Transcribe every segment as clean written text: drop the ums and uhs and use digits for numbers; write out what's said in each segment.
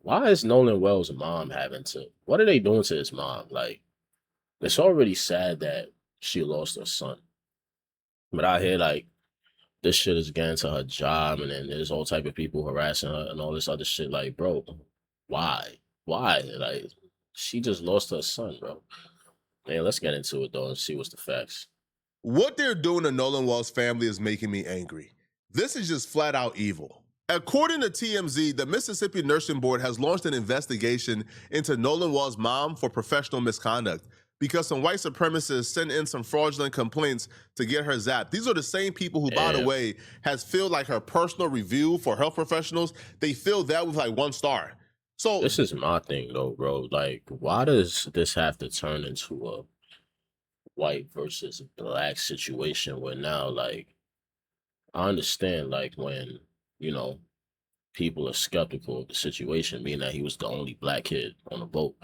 Why is Nolan Wells' mom having to? What are they doing to his mom? Like, it's already sad that she lost her son, but I hear like this shit is getting to her job, and then there's all type of people harassing her and all this other shit. Like, bro, why? Why? Like, she just lost her son, bro. Man, let's get into it though and see what's the facts. What they're doing to Nolan Wells' family is making me angry. This is just flat out evil. According to TMZ, the Mississippi Nursing Board has launched an investigation into Nolan Wells' mom for professional misconduct because some white supremacists sent in some fraudulent complaints to get her zapped. These are the same people who, by the Yeah, way, has filled like her personal review for health professionals. They filled that with like 1 star. So this is my thing though, bro. Like, why does this have to turn into a white versus black situation where now, like, I understand, like, when, you know, people are skeptical of the situation, being that he was the only black kid on the boat.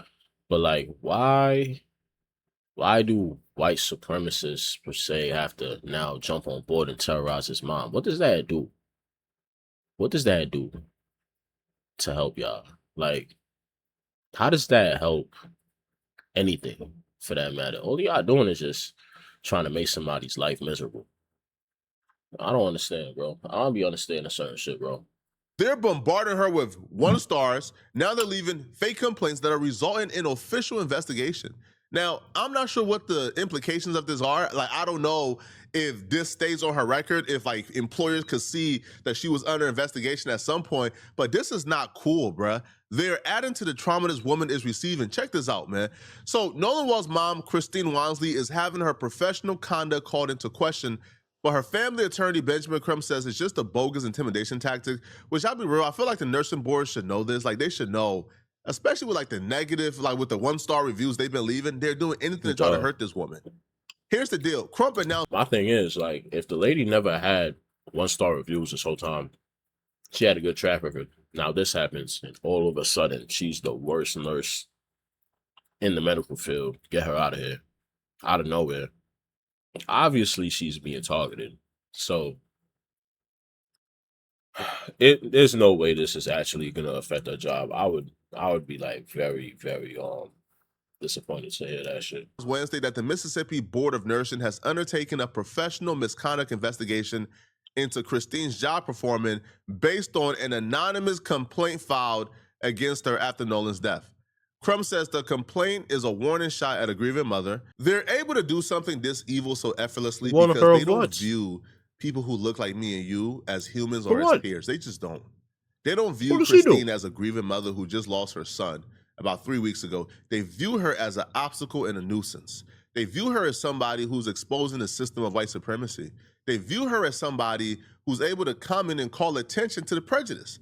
But like, why do white supremacists per se have to now jump on board and terrorize his mom? What does that do? What does that do to help y'all? Like, how does that help anything for that matter? All y'all doing is just trying to make somebody's life miserable. I don't understand, bro. I don't be understanding certain shit, bro. they're bombarding her with 1 stars. Now they're leaving fake complaints that are resulting in official investigation. Now, I'm not sure what the implications of this are. Like, I don't know if this stays on her record, if like employers could see that she was under investigation at some point, but this is not cool, bruh. They're adding to the trauma this woman is receiving. Check this out, man. So, Nolan Well's mom, Christine Wansley, is having her professional conduct called into question, but her family attorney, Benjamin Crumb, says it's just a bogus intimidation tactic, which I'll be real, I feel like the nursing board should know this. Like, they should know, especially with like the negative, like with the 1 star reviews they've been leaving, they're doing anything to try to Duh. hurt this woman. Here's the deal. Crump announced My thing is, like, if the lady never had 1 star reviews this whole time, she had a good track record. Now this happens, and all of a sudden, she's the worst nurse in the medical field. Get her out of here, out of nowhere. Obviously, she's being targeted. So there's no way this is actually gonna affect her job. I would be like very, very disappointed to hear that shit. Wednesday that the Mississippi Board of Nursing has undertaken a professional misconduct investigation into Christine's job performance based on an anonymous complaint filed against her after Nolan's death. Crumb says the complaint is a warning shot at a grieving mother. They're able to do something this evil so effortlessly Warning because her they of don't what? view people who look like me and you as humans For or as what? peers. They just don't. They don't What view does she do? Christine as a grieving mother who just lost her son about 3 weeks ago. They view her as an obstacle and a nuisance. They view her as somebody who's exposing the system of white supremacy. They view her as somebody who's able to come in and call attention to the prejudice.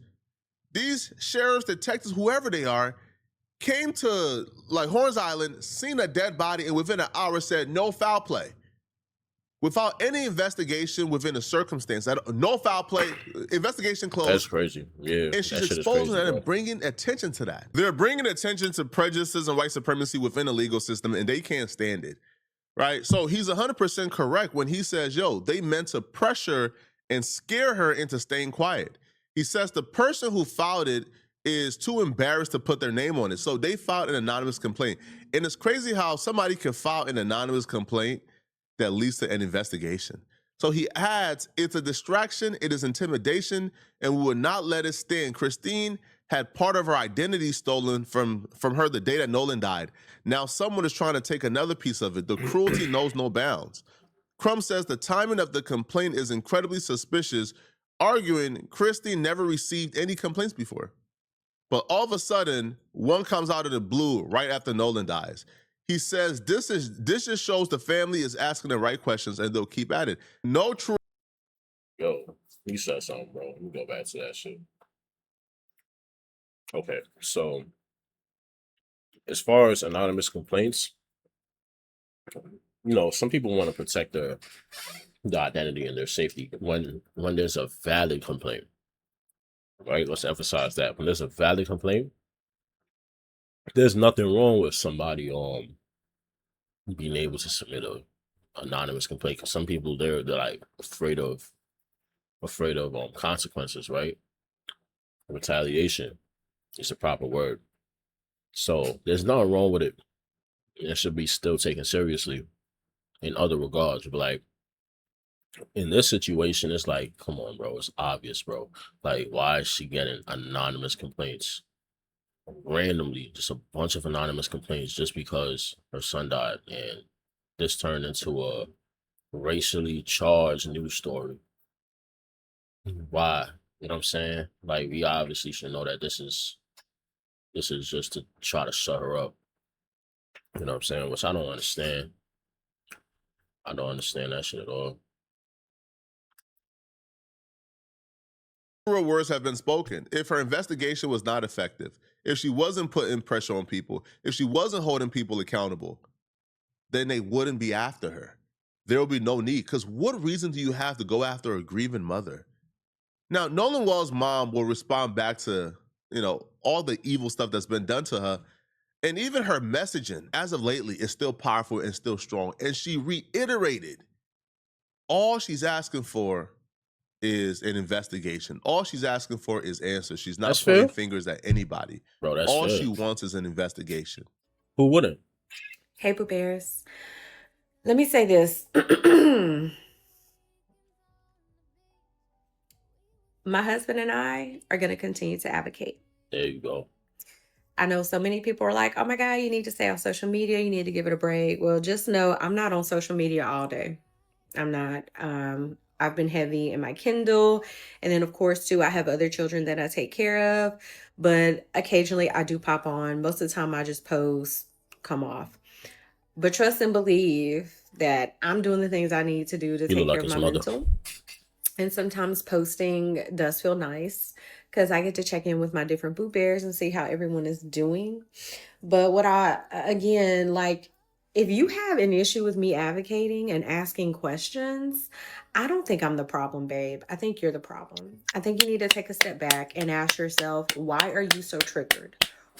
These sheriffs, detectives, whoever they are, came to like Horns Island, seen a dead body, and within an hour said no foul play. Without any investigation within a circumstance, no foul play, investigation That's closed, crazy. Yeah, and she's that shit is exposing crazy, that bro. and bringing attention to that. They're bringing attention to prejudices and white supremacy within the legal system, and they can't stand it, right? So he's 100% correct when he says, yo, they meant to pressure and scare her into staying quiet. He says the person who filed it is too embarrassed to put their name on it. So they filed an anonymous complaint. And it's crazy how somebody can file an anonymous complaint that leads to an investigation. So he adds, it's a distraction, it is intimidation, and we will not let it stand. Christine had part of her identity stolen from her the day that Nolan died. Now someone is trying to take another piece of it. The cruelty knows no bounds. Crumb says the timing of the complaint is incredibly suspicious, arguing Christine never received any complaints before. But all of a sudden, one comes out of the blue right after Nolan dies. He says this just shows the family is asking the right questions and they'll keep at it. No true. Yo, you said something, bro. Let me go back to that shit. Okay, so as far as anonymous complaints, some people want to protect the identity and their safety when there's a valid complaint, right? Let's emphasize that when there's a valid complaint, there's nothing wrong with somebody being able to submit a anonymous complaint. Because some people they're like afraid of consequences, right? Retaliation. It's a proper word. So there's nothing wrong with it. It should be still taken seriously in other regards. But like in this situation, it's like, come on, bro. It's obvious, bro. Like, why is she getting anonymous complaints? Randomly, just a bunch of anonymous complaints just because her son died. And this turned into a racially charged news story. Why? You know what I'm saying? Like, we obviously should know that this is just to try to shut her up. You know what I'm saying? Which I don't understand. I don't understand that shit at all. Truer words have been spoken. If her investigation was not effective, if she wasn't putting pressure on people, if she wasn't holding people accountable, then they wouldn't be after her. There will be no need. Because what reason do you have to go after a grieving mother? Now, Nolan Wall's mom will respond back to, all the evil stuff that's been done to her. And even her messaging, as of lately, is still powerful and still strong. And she reiterated all she's asking for is an investigation. All she's asking for is answers. She's not That's pointing fair, fingers at anybody. bro. That's All fair. she wants is an investigation. Who wouldn't? Hey, Pooh Bears. Let me say this. My husband and I are going to continue to advocate. There you go. I know so many people are like, oh my God, you need to stay off social media. You need to give it a break. Well, just know I'm not on social media all day. I'm not. I've been heavy in my Kindle. And then, of course, too, I have other children that I take care of. But occasionally I do pop on. Most of the time I just post, come off. But trust and believe that I'm doing the things I need to do to You look take care like of his my mother. mental. And sometimes posting does feel nice because I get to check in with my different Boo Bears and see how everyone is doing. But again, like, if you have an issue with me advocating and asking questions, I don't think I'm the problem, babe. I think you're the problem. I think you need to take a step back and ask yourself, why are you so triggered?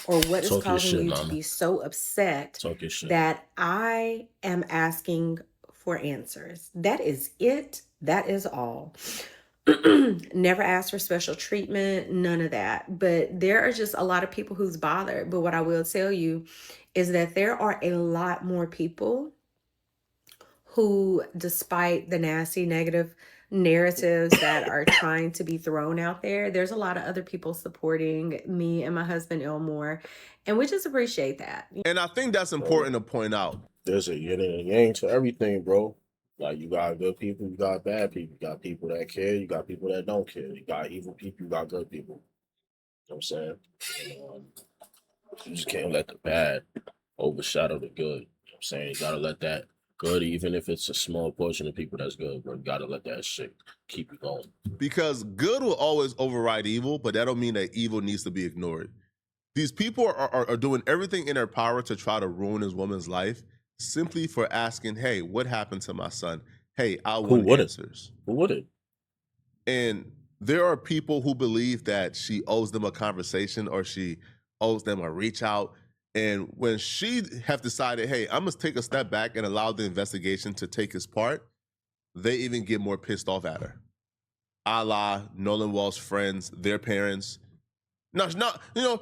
Or what is Talk your causing shit, you to mama. be so upset Talk your shit. that I am asking for answers? That is it. That is all. Never ask for special treatment, none of that. But there are just a lot of people who's bothered. But what I will tell you is that there are a lot more people who, despite the nasty negative narratives that are trying to be thrown out there, there's a lot of other people supporting me and my husband Elmore, and we just appreciate that. And I think that's important to point out. There's a yin and a yang to everything, bro. Like, you got good people, you got bad people. You got people that care, you got people that don't care. You got evil people, you got good people. You know what I'm saying? You just can't let the bad overshadow the good. You know what I'm saying? You gotta let that good, even if it's a small portion of people that's good, bro. You gotta let that shit keep you going. Because good will always override evil, but that don't mean that evil needs to be ignored. These people are doing everything in their power to try to ruin this woman's life simply for asking, hey, what happened to my son? Hey, I want answers. Who wouldn't? And there are people who believe that she owes them a conversation or she owes them a reach out. And when she have decided, hey, I'm gonna take a step back and allow the investigation to take its part, they even get more pissed off at her. A la Nolan Wall's friends, their parents. No,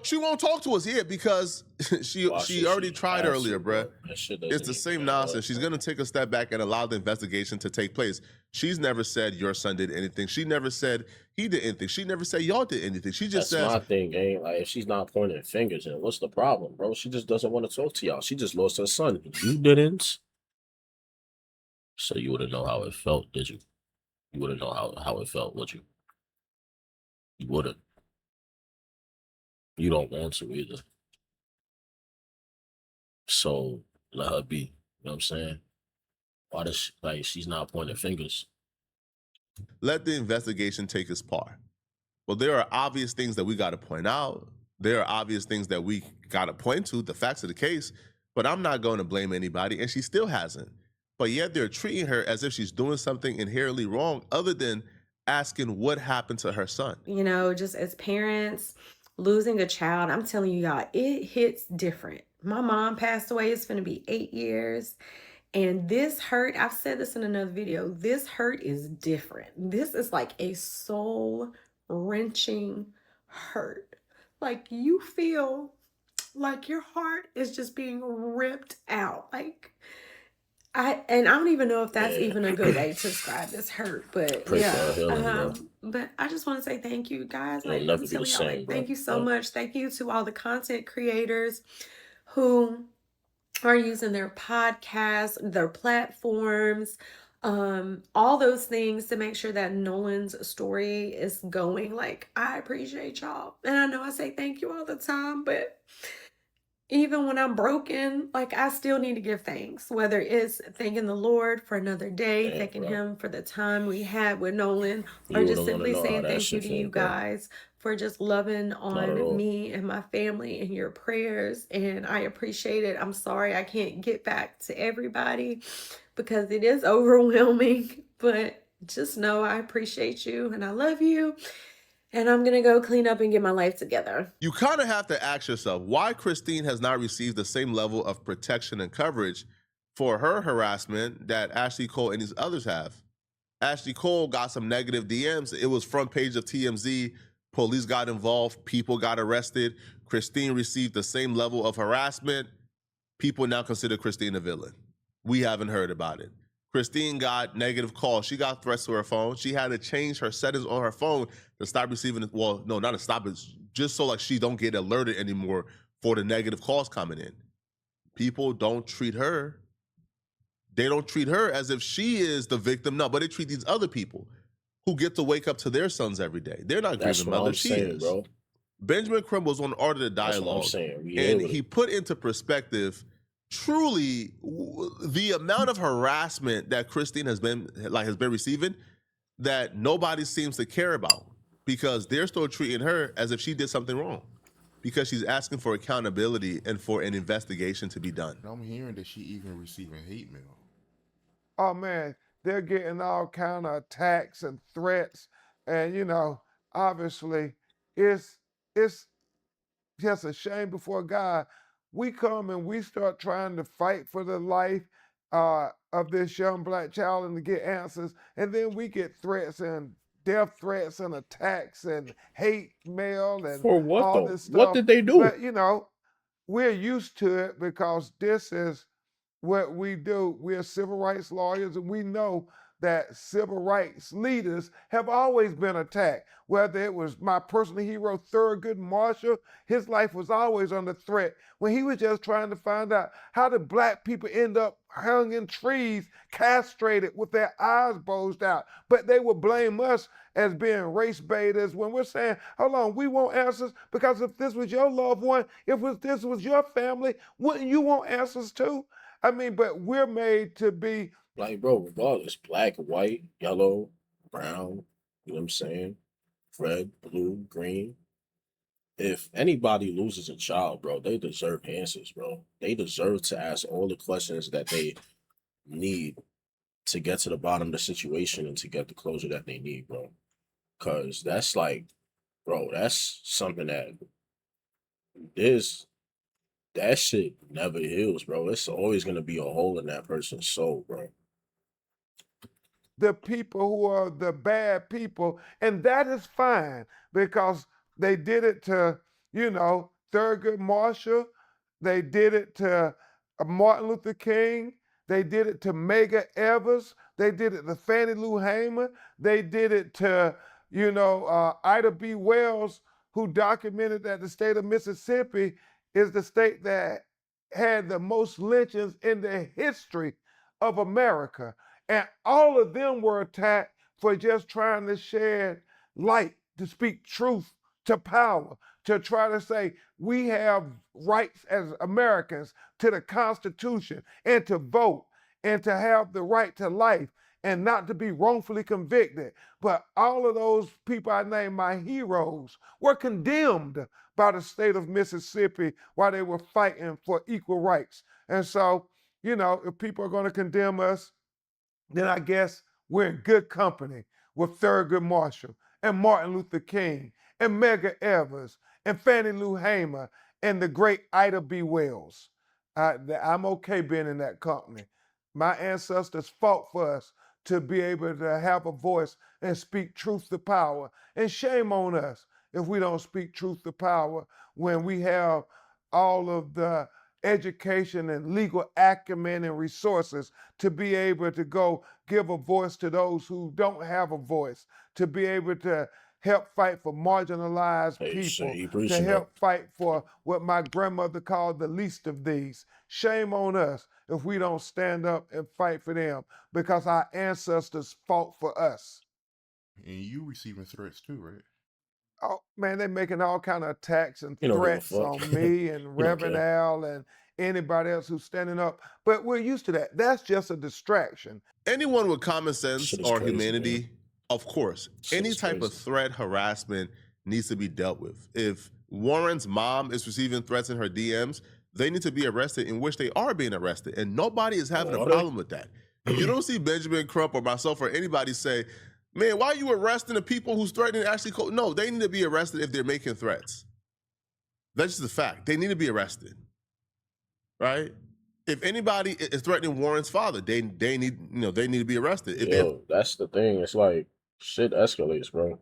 she won't talk to us yet because she already tried earlier, bruh. It's the same nonsense. She's gonna take a step back and allow the investigation to take place. She's never said your son did anything. She never said he did anything. She never said y'all did anything. She just That's says, my thing, ain't like, if she's not pointing fingers, and what's the problem, bro? She just doesn't want to talk to y'all. She just lost her son. You didn't. So you wouldn't know how it felt, did you? You wouldn't know how it felt, would you? You wouldn't. You don't want to either. So let her be. You know what I'm saying? Why does she, like, she's not pointing fingers? let the investigation take its part. Well, there are obvious things that we got to point out. There are obvious things that we got to point to, the facts of the case, but I'm not going to blame anybody, and she still hasn't. But yet they're treating her as if she's doing something inherently wrong other than asking what happened to her son. You know, just as parents, losing a child, I'm telling you y'all, it hits different. My mom passed away. It's going to be 8 years. And this hurt, I've said this in another video, this hurt is different. This is like a soul wrenching hurt. like you feel like your heart is just being ripped out. Like I don't even know if that's Yeah. even a good way to describe this hurt, but Pray for yeah. her healing, bro. But I just want to say thank you guys. It'll Like I'm never be the telling y'all, same, like bro. thank you so Like, much. Thank you to all the content creators who are using their podcasts, their platforms, all those things to make sure that Nolan's story is going. Like, I appreciate y'all. And I know I say thank you all the time, but even when I'm broken, like I still need to give thanks, whether it's thanking the Lord for another day, damn, thanking bro. Him for the time we had with Nolan, or You just wouldn't want to simply know how saying that thank you shit to feels, you bro. guys for just loving Not at on all. me and my family and your prayers. And I appreciate it. I'm sorry I can't get back to everybody because it is overwhelming, but just know I appreciate you and I love you. And I'm going to go clean up and get my life together. You kind of have to ask yourself why Christine has not received the same level of protection and coverage for her harassment that Ashley Cole and these others have. Ashley Cole got some negative DMs. It was front page of TMZ. Police got involved. People got arrested. Christine received the same level of harassment. People now consider Christine a villain. We haven't heard about it. Christine got negative calls. She got threats to her phone. She had to change her settings on her phone to stop receiving it. Well, no, not to stop it, just so like she don't get alerted anymore for the negative calls coming in. People don't treat her. They don't treat her as if she is the victim. No, but they treat these other people who get to wake up to their sons every day. They're not That's grieving what mother. I'm She saying, is. bro. Benjamin Crumb was on Art of the That's what I'm Dialogue, saying. We and here with he it. put into perspective truly the amount of harassment that Christine has been receiving that nobody seems to care about because they're still treating her as if she did something wrong because she's asking for accountability and for an investigation to be done. And I'm hearing that she even receiving hate mail. Oh man, they're getting all kind of attacks and threats, and obviously, it's just a shame before God. We come and we start trying to fight for the life of this young black child and to get answers, and then we get threats and death threats and attacks and hate mail and For what all though? this What stuff. did they do? But we're used to it because this is what we do. We're civil rights lawyers, and we know that civil rights leaders have always been attacked. Whether it was my personal hero, Thurgood Marshall, his life was always under threat when he was just trying to find out how did black people end up hung in trees, castrated with their eyes bulged out. But they would blame us as being race baiters when we're saying, hold on, we want answers because if this was your loved one, this was your family, wouldn't you want answers too? I mean, but we're made to be. Like, bro, regardless, black, white, yellow, brown, you know what I'm saying? Red, blue, green. If anybody loses a child, bro, they deserve answers, bro. They deserve to ask all the questions that they need to get to the bottom of the situation and to get the closure that they need, bro. Cause that's like, bro, that's something that is that shit never heals, bro. It's always gonna be a hole in that person's soul, bro. The people who are the bad people, and that is fine because they did it to, Thurgood Marshall, they did it to Martin Luther King, they did it to Medgar Evers, they did it to Fannie Lou Hamer, they did it to, Ida B. Wells, who documented that the state of Mississippi is the state that had the most lynchings in the history of America. And all of them were attacked for just trying to shed light, to speak truth to power, to try to say we have rights as Americans to the Constitution and to vote and to have the right to life and not to be wrongfully convicted. But all of those people I named my heroes were condemned by the state of Mississippi while they were fighting for equal rights. And so, if people are going to condemn us, then I guess we're in good company with Thurgood Marshall and Martin Luther King and Medgar Evers and Fannie Lou Hamer and the great Ida B. Wells. I'm okay being in that company. My ancestors fought for us to be able to have a voice and speak truth to power. And shame on us if we don't speak truth to power when we have all of the education and legal acumen and resources to be able to go give a voice to those who don't have a voice, to be able to help fight for marginalized Hey, people, you to preaching, bro. help fight for what my grandmother called the least of these. Shame on us if we don't stand up and fight for them because our ancestors fought for us. And you receiving threats too, right? Oh man, they're making all kind of attacks and You don't give a threats fuck. on me and You don't Reverend care. Al and anybody else who's standing up. But we're used to that. That's just a distraction. Anyone with common sense Shit is or crazy, humanity, man. of course, Shit any is type of crazy. threat, harassment needs to be dealt with. If Warren's mom is receiving threats in her DMs, they need to be arrested, in which they are being arrested. And nobody is having a Are they? problem with that. You don't see Benjamin Crump or myself or anybody say, man, why are you arresting the people who's threatening Ashley Cole? No, they need to be arrested if they're making threats. That's just a fact. They need to be arrested, right? If anybody is threatening Warren's father, they need they need to be arrested. If Yo, that's the thing. It's like shit escalates, bro.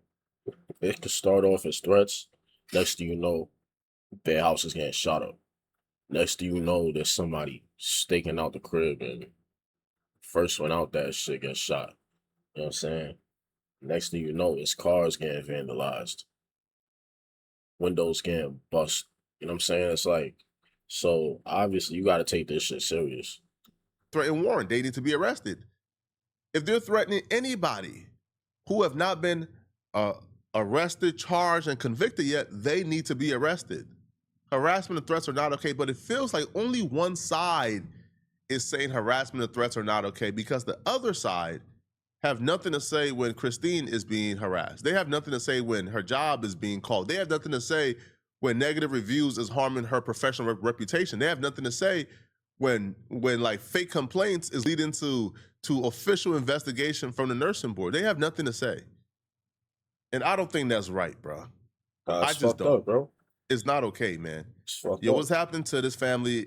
It could start off as threats. Next thing you know, their house is getting shot up. Next thing you know, there's somebody staking out the crib and first one out that shit gets shot. You know what I'm saying? Next thing you know, it's cars getting vandalized, windows getting bust. You know what I'm saying? It's like, so obviously you got to take this shit serious. threaten Warren, they need to be arrested. If they're threatening anybody who have not been arrested, charged, and convicted yet, they need to be arrested. Harassment and threats are not okay, but it feels like only one side is saying harassment and threats are not okay because the other side have nothing to say when Christine is being harassed. They have nothing to say when her job is being called. They have nothing to say when negative reviews is harming her professional reputation. They have nothing to say when like fake complaints is leading to official investigation from the nursing board. They have nothing to say. And I don't think that's right, bro. I It's just fucked don't. up, bro. It's not okay, man. It's fucked Yo, up. what's happening to this family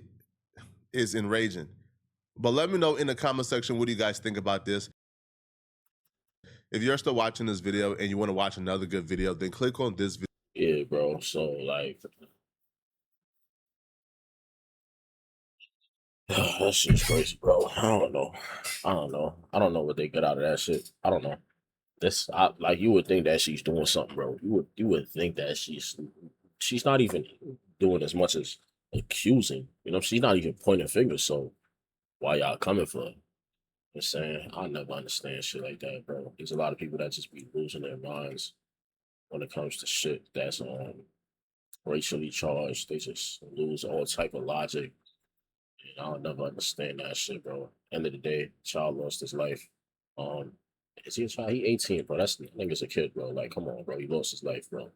is enraging. But let me know in the comment section what do you guys think about this. If you're still watching this video and you want to watch another good video, then click on this video. Yeah, bro. So like, that shit's crazy, bro. I don't know. I don't know what they get out of that shit. I don't know. Like you would think that she's doing something, bro. You would think that she's not even doing as much as accusing. You know, she's not even pointing fingers. So why y'all coming for her? I'm saying I never understand shit like that, bro. There's a lot of people that just be losing their minds when it comes to shit that's racially charged. They just lose all type of logic. And I'll never understand that shit, bro. End of the day, child lost his life. Is he a child? He 18, bro. That nigga's a kid, bro. Like, come on, bro. He lost his life, bro.